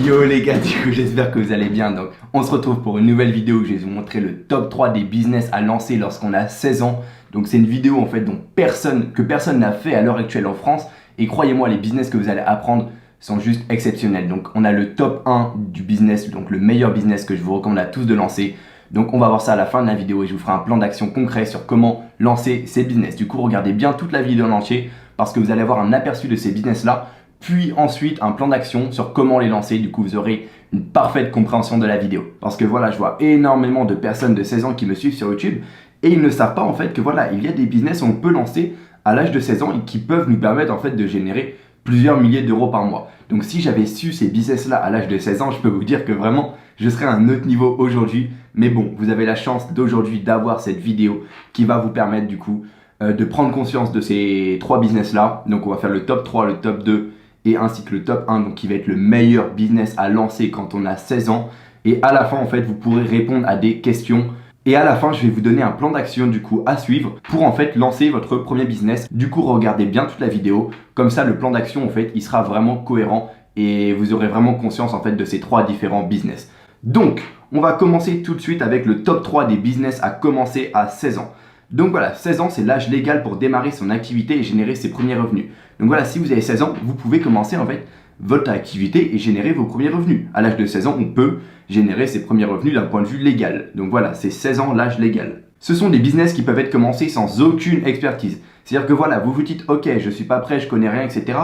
Yo les gars, du coup j'espère que vous allez bien. Donc on se retrouve pour une nouvelle vidéo où je vais vous montrer le top 3 des business à lancer lorsqu'on a 16 ans. Donc c'est une vidéo en fait dont personne n'a fait à l'heure actuelle en France. Et croyez-moi, les business que vous allez apprendre sont juste exceptionnels. Donc on a le top 1 du business, donc le meilleur business que je vous recommande à tous de lancer. Donc on va voir ça à la fin de la vidéo et je vous ferai un plan d'action concret sur comment lancer ces business. Du coup regardez bien toute la vidéo en entier parce que vous allez avoir un aperçu de ces business là. Puis ensuite un plan d'action sur comment les lancer. Du coup vous aurez une parfaite compréhension de la vidéo. Parce que voilà, je vois énormément de personnes de 16 ans qui me suivent sur YouTube et ils ne savent pas en fait que voilà, il y a des business où on peut lancer à l'âge de 16 ans et qui peuvent nous permettre en fait de générer plusieurs milliers d'euros par mois. Donc si j'avais su ces business là à l'âge de 16 ans, je peux vous dire que vraiment je serais à un autre niveau aujourd'hui. Mais bon, vous avez la chance d'aujourd'hui d'avoir cette vidéo qui va vous permettre du coup de prendre conscience de ces trois business là. Donc on va faire le top 3, le top 2 et ainsi que le top 1, donc qui va être le meilleur business à lancer quand on a 16 ans. Et à la fin, en fait, vous pourrez répondre à des questions. Et à la fin, je vais vous donner un plan d'action du coup à suivre pour en fait lancer votre premier business. Du coup, regardez bien toute la vidéo. Comme ça, le plan d'action, en fait, il sera vraiment cohérent et vous aurez vraiment conscience en fait de ces trois différents business. Donc, on va commencer tout de suite avec le top 3 des business à commencer à 16 ans. Donc voilà, 16 ans, c'est l'âge légal pour démarrer son activité et générer ses premiers revenus. Donc voilà, si vous avez 16 ans, vous pouvez commencer en fait votre activité et générer vos premiers revenus. À l'âge de 16 ans, on peut générer ses premiers revenus d'un point de vue légal. Donc voilà, c'est 16 ans l'âge légal. Ce sont des business qui peuvent être commencés sans aucune expertise. C'est-à-dire que voilà, vous vous dites, ok, je suis pas prêt, je connais rien, etc.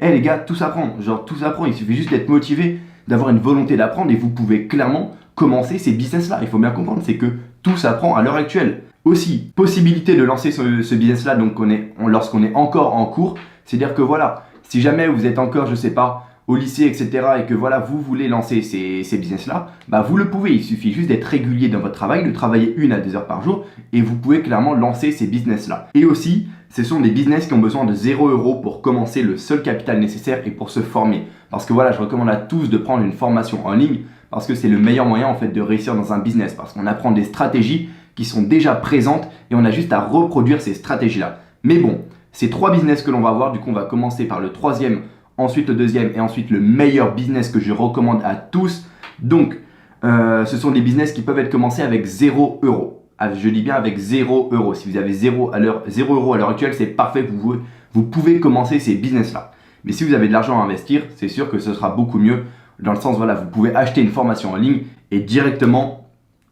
Eh les gars, tout s'apprend. Genre tout s'apprend, il suffit juste d'être motivé, d'avoir une volonté d'apprendre et vous pouvez clairement commencer ces business-là. Il faut bien comprendre, c'est que tout s'apprend à l'heure actuelle. Aussi, possibilité de lancer ce business-là donc lorsqu'on est encore en cours. C'est-à-dire que voilà, si jamais vous êtes encore, je sais pas, au lycée, etc. et que voilà, vous voulez lancer ces business-là, bah vous le pouvez. Il suffit juste d'être régulier dans votre travail, de travailler 1 à 2 heures par jour et vous pouvez clairement lancer ces business-là. Et aussi, ce sont des business qui ont besoin de 0 € pour commencer, le seul capital nécessaire et pour se former. Parce que voilà, je recommande à tous de prendre une formation en ligne parce que c'est le meilleur moyen en fait de réussir dans un business. Parce qu'on apprend des stratégies qui sont déjà présentes et on a juste à reproduire ces stratégies-là. Mais bon, ces trois business que l'on va voir, du coup on va commencer par le troisième, ensuite le deuxième et ensuite le meilleur business que je recommande à tous. Donc, ce sont des business qui peuvent être commencés avec 0 €. Je dis bien avec 0 €. Si vous avez 0 € à l'heure actuelle, c'est parfait, vous pouvez commencer ces business-là. Mais si vous avez de l'argent à investir, c'est sûr que ce sera beaucoup mieux. Dans le sens, voilà, vous pouvez acheter une formation en ligne et directement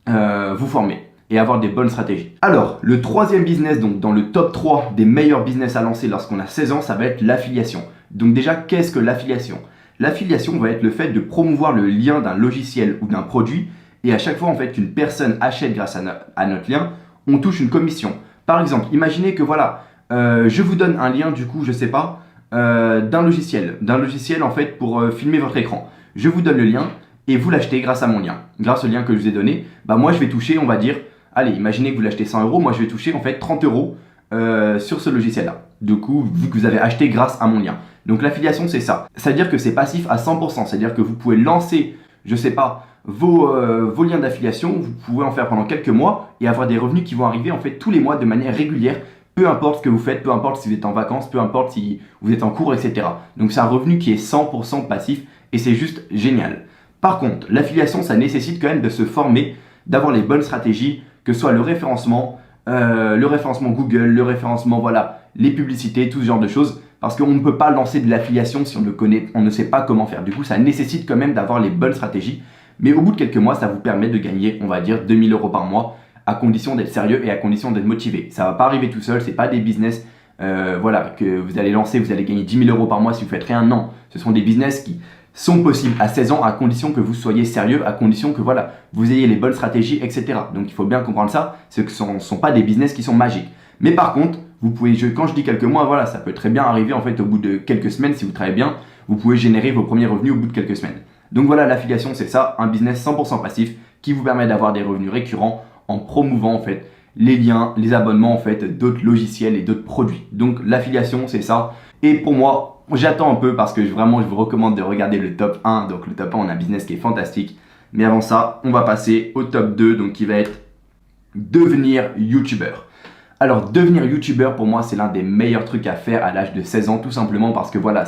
vous former et avoir des bonnes stratégies. Alors, le troisième business, donc dans le top 3 des meilleurs business à lancer lorsqu'on a 16 ans, ça va être l'affiliation. Donc déjà, qu'est-ce que l'affiliation? L'affiliation va être le fait de promouvoir le lien d'un logiciel ou d'un produit et à chaque fois en fait qu'une personne achète grâce à notre lien, on touche une commission. Par exemple, imaginez que voilà, je vous donne un lien du coup, je sais pas, d'un logiciel en fait pour filmer votre écran. Je vous donne le lien et vous l'achetez grâce à mon lien. Grâce au lien que je vous ai donné, bah moi je vais toucher, on va dire, allez, imaginez que vous l'achetez 100 €, moi je vais toucher en fait 30 € sur ce logiciel-là. Du coup, vu que vous avez acheté grâce à mon lien. Donc l'affiliation, c'est ça. C'est-à-dire que c'est passif à 100%. C'est-à-dire que vous pouvez lancer, je sais pas, vos liens d'affiliation, vous pouvez en faire pendant quelques mois et avoir des revenus qui vont arriver en fait tous les mois de manière régulière. Peu importe ce que vous faites, peu importe si vous êtes en vacances, peu importe si vous êtes en cours, etc. Donc c'est un revenu qui est 100% passif et c'est juste génial. Par contre, l'affiliation, ça nécessite quand même de se former, d'avoir les bonnes stratégies, que ce soit le référencement Google, le référencement, voilà, les publicités, tout ce genre de choses. Parce qu'on ne peut pas lancer de l'affiliation si on ne sait pas comment faire. Du coup, ça nécessite quand même d'avoir les bonnes stratégies. Mais au bout de quelques mois, ça vous permet de gagner, on va dire, 2000 € par mois, à condition d'être sérieux et à condition d'être motivé. Ça ne va pas arriver tout seul, c'est pas des business voilà, que vous allez lancer, vous allez gagner 10 000 € par mois si vous faites rien. Non, ce sont des business qui sont possibles à 16 ans à condition que vous soyez sérieux, à condition que voilà, vous ayez les bonnes stratégies, etc. Donc il faut bien comprendre ça, ce ne sont pas des business qui sont magiques. Mais par contre, vous pouvez, quand je dis quelques mois, voilà, ça peut très bien arriver en fait au bout de quelques semaines, si vous travaillez bien, vous pouvez générer vos premiers revenus au bout de quelques semaines. Donc voilà, l'affiliation c'est ça, un business 100% passif qui vous permet d'avoir des revenus récurrents en promouvant en fait les liens, les abonnements en fait d'autres logiciels et d'autres produits. Donc l'affiliation c'est ça. Et pour moi, j'attends un peu parce que vraiment je vous recommande de regarder le top 1. Donc le top 1, on a un business qui est fantastique. Mais avant ça, on va passer au top 2, donc qui va être devenir youtubeur. Alors devenir youtubeur pour moi c'est l'un des meilleurs trucs à faire à l'âge de 16 ans tout simplement parce que voilà,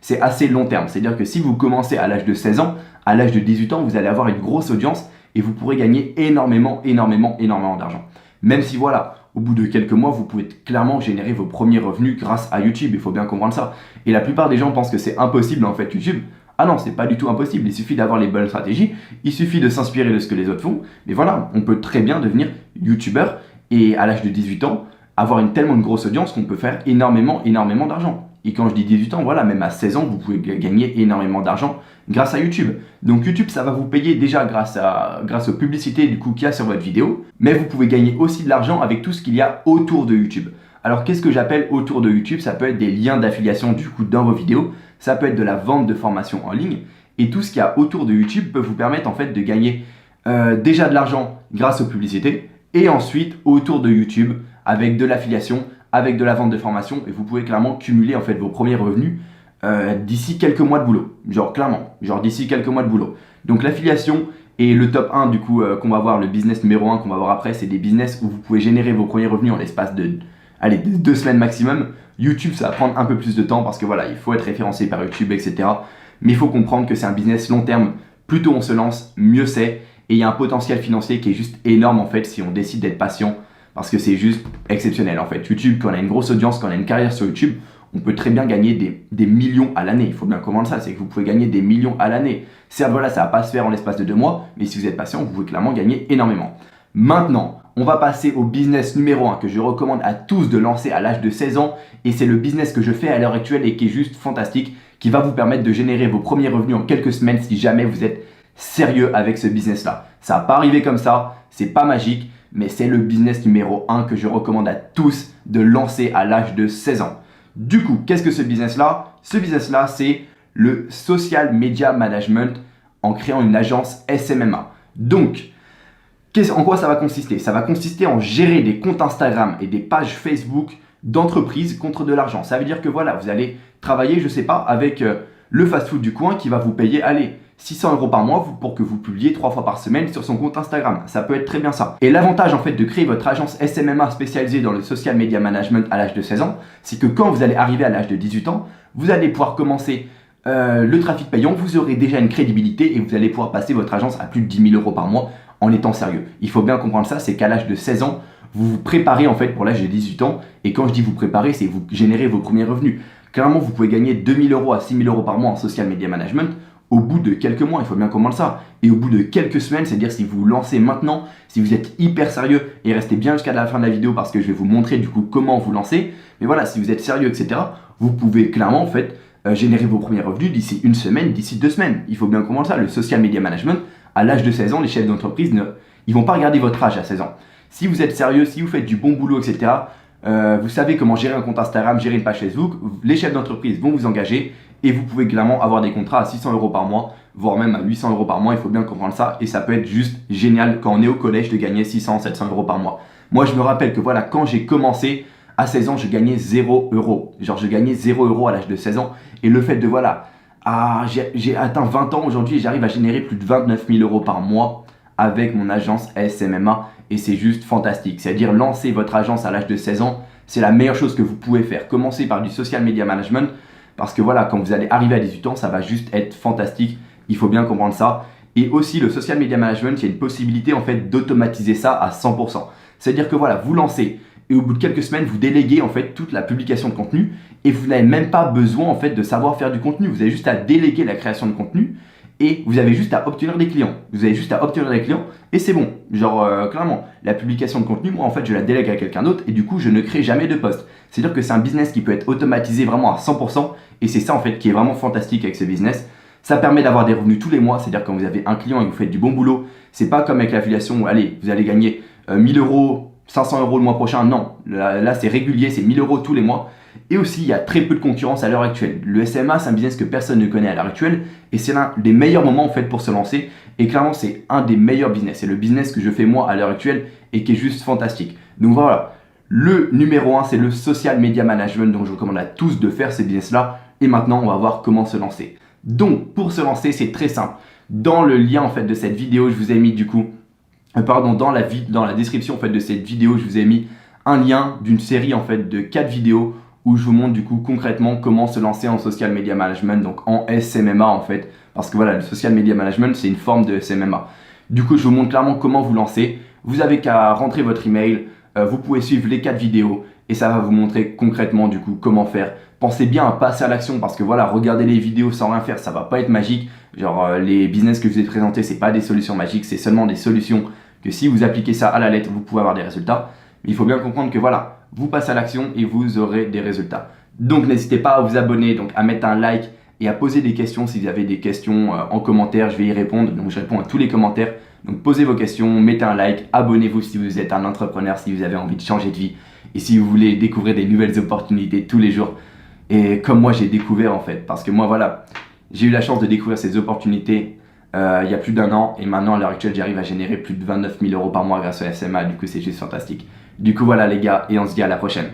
c'est assez long terme. C'est-à-dire que si vous commencez à l'âge de 16 ans, à l'âge de 18 ans, vous allez avoir une grosse audience et vous pourrez gagner énormément d'argent. Même si voilà, au bout de quelques mois, vous pouvez clairement générer vos premiers revenus grâce à YouTube, il faut bien comprendre ça. Et la plupart des gens pensent que c'est impossible en fait YouTube. Ah non, c'est pas du tout impossible, il suffit d'avoir les bonnes stratégies, il suffit de s'inspirer de ce que les autres font. Mais voilà, on peut très bien devenir YouTubeur et à l'âge de 18 ans, avoir tellement une grosse audience qu'on peut faire énormément d'argent. Et quand je dis 18 ans, voilà, même à 16 ans, vous pouvez gagner énormément d'argent grâce à YouTube. Donc YouTube, ça va vous payer déjà grâce aux publicités du coup qu'il y a sur votre vidéo, mais vous pouvez gagner aussi de l'argent avec tout ce qu'il y a autour de YouTube. Alors qu'est-ce que j'appelle autour de YouTube? Ça peut être des liens d'affiliation du coup dans vos vidéos, ça peut être de la vente de formation en ligne, et tout ce qu'il y a autour de YouTube peut vous permettre en fait de gagner déjà de l'argent grâce aux publicités, et ensuite autour de YouTube avec de l'affiliation, avec de la vente de formation, et vous pouvez clairement cumuler en fait vos premiers revenus d'ici quelques mois de boulot. Clairement, d'ici quelques mois de boulot. Donc l'affiliation et le top 1 du coup qu'on va voir, le business numéro 1 qu'on va voir après, c'est des business où vous pouvez générer vos premiers revenus en l'espace de 2 semaines maximum. YouTube, ça va prendre un peu plus de temps parce que voilà, il faut être référencé par YouTube, etc. Mais il faut comprendre que c'est un business long terme. Plus tôt on se lance, mieux c'est. Et il y a un potentiel financier qui est juste énorme en fait si on décide d'être patient. Parce que c'est juste exceptionnel en fait. YouTube, quand on a une grosse audience, quand on a une carrière sur YouTube, on peut très bien gagner des millions à l'année. Il faut bien comprendre ça, c'est que vous pouvez gagner des millions à l'année. Certes, voilà, ça ne va pas se faire en l'espace de 2 mois, mais si vous êtes patient, vous pouvez clairement gagner énormément. Maintenant, on va passer au business numéro 1 que je recommande à tous de lancer à l'âge de 16 ans. Et c'est le business que je fais à l'heure actuelle et qui est juste fantastique, qui va vous permettre de générer vos premiers revenus en quelques semaines si jamais vous êtes sérieux avec ce business-là. Ça va pas arriver comme ça, c'est pas magique, mais c'est le business numéro 1 que je recommande à tous de lancer à l'âge de 16 ans. Du coup, qu'est-ce que ce business-là? Ce business-là, c'est le Social Media Management en créant une agence SMMA. Donc, en quoi ça va consister? Ça va consister en gérer des comptes Instagram et des pages Facebook d'entreprises contre de l'argent. Ça veut dire que voilà, vous allez travailler, je sais pas, avec le fast-food du coin qui va vous payer, allez, 600 € par mois pour que vous publiez 3 fois par semaine sur son compte Instagram. Ça peut être très bien ça. Et l'avantage en fait de créer votre agence SMMA spécialisée dans le social media management à l'âge de 16 ans, c'est que quand vous allez arriver à l'âge de 18 ans, vous allez pouvoir commencer le trafic payant, vous aurez déjà une crédibilité et vous allez pouvoir passer votre agence à plus de 10 000 € par mois en étant sérieux. Il faut bien comprendre ça, c'est qu'à l'âge de 16 ans, vous vous préparez en fait pour l'âge de 18 ans. Et quand je dis vous préparez, c'est vous générez vos premiers revenus. Clairement, vous pouvez gagner 2 000 € à 6 000 € par mois en social media management au bout de quelques mois, il faut bien comprendre ça. Et au bout de quelques semaines, c'est-à-dire si vous vous lancez maintenant, si vous êtes hyper sérieux, et restez bien jusqu'à la fin de la vidéo parce que je vais vous montrer du coup comment vous lancer. Mais voilà, si vous êtes sérieux, etc., vous pouvez clairement en fait générer vos premiers revenus d'ici 1 semaine, d'ici 2 semaines. Il faut bien comprendre ça. Le social media management, à l'âge de 16 ans, les chefs d'entreprise, ils vont pas regarder votre âge à 16 ans. Si vous êtes sérieux, si vous faites du bon boulot, etc., vous savez comment gérer un compte Instagram, gérer une page Facebook, les chefs d'entreprise vont vous engager et vous pouvez clairement avoir des contrats à 600 € par mois, voire même à 800 € par mois, il faut bien comprendre ça, et ça peut être juste génial quand on est au collège de gagner 600, 700 € par mois. Moi je me rappelle que voilà, quand j'ai commencé à 16 ans, je gagnais 0 €, je gagnais 0 € à l'âge de 16 ans, et le fait de voilà, j'ai atteint 20 ans aujourd'hui et j'arrive à générer plus de 29 000 € par mois avec mon agence SMMA, et c'est juste fantastique. C'est-à-dire lancer votre agence à l'âge de 16 ans, c'est la meilleure chose que vous pouvez faire. Commencez par du social media management, parce que voilà, quand vous allez arriver à 18 ans, ça va juste être fantastique. Il faut bien comprendre ça. Et aussi, le social media management, il y a une possibilité en fait d'automatiser ça à 100%. C'est-à-dire que voilà, vous lancez et au bout de quelques semaines, vous déléguez en fait toute la publication de contenu et vous n'avez même pas besoin en fait de savoir faire du contenu. Vous avez juste à déléguer la création de contenu et vous avez juste à obtenir des clients. Vous avez juste à obtenir des clients et c'est bon. Clairement, la publication de contenu, moi en fait, je la délègue à quelqu'un d'autre et du coup, je ne crée jamais de post. C'est-à-dire que c'est un business qui peut être automatisé vraiment à 100% et c'est ça en fait qui est vraiment fantastique avec ce business. Ça permet d'avoir des revenus tous les mois, c'est-à-dire quand vous avez un client et que vous faites du bon boulot, c'est pas comme avec l'affiliation où allez, vous allez gagner 1000 €, 500 € le mois prochain. Non, là c'est régulier, c'est 1000 € tous les mois. Et aussi, il y a très peu de concurrence à l'heure actuelle. Le SMA, c'est un business que personne ne connaît à l'heure actuelle et c'est l'un des meilleurs moments en fait pour se lancer. Et clairement, c'est un des meilleurs business. C'est le business que je fais moi à l'heure actuelle et qui est juste fantastique. Donc voilà, le numéro 1, c'est le social media management. Donc je recommande à tous de faire ces business-là. Et maintenant, on va voir comment se lancer. Donc, pour se lancer, c'est très simple. Dans le lien en fait de cette vidéo, je vous ai mis du coup, dans la description en fait de cette vidéo, je vous ai mis un lien d'une série en fait de 4 vidéos où je vous montre du coup concrètement comment se lancer en social media management, donc en SMMA en fait, parce que voilà, le social media management c'est une forme de SMMA. Du coup, je vous montre clairement comment vous lancer. Vous avez qu'à rentrer votre email, vous pouvez suivre les 4 vidéos et ça va vous montrer concrètement du coup comment faire. Pensez bien à passer à l'action parce que voilà, regarder les vidéos sans rien faire, ça va pas être magique. Genre les business que je vous ai présentés, c'est pas des solutions magiques, c'est seulement des solutions que si vous appliquez ça à la lettre, vous pouvez avoir des résultats. Mais il faut bien comprendre que voilà, vous passez à l'action et vous aurez des résultats. Donc n'hésitez pas à vous abonner, donc à mettre un like et à poser des questions si vous avez des questions en commentaire, je vais y répondre. Donc je réponds à tous les commentaires. Donc posez vos questions, mettez un like, abonnez-vous si vous êtes un entrepreneur, si vous avez envie de changer de vie et si vous voulez découvrir des nouvelles opportunités tous les jours. Et comme moi j'ai découvert en fait, parce que moi voilà, j'ai eu la chance de découvrir ces opportunités il y a plus d'1 an et maintenant à l'heure actuelle j'arrive à générer plus de 29 000 € par mois grâce au SMA, du coup c'est juste fantastique. Du coup voilà les gars et on se dit à la prochaine.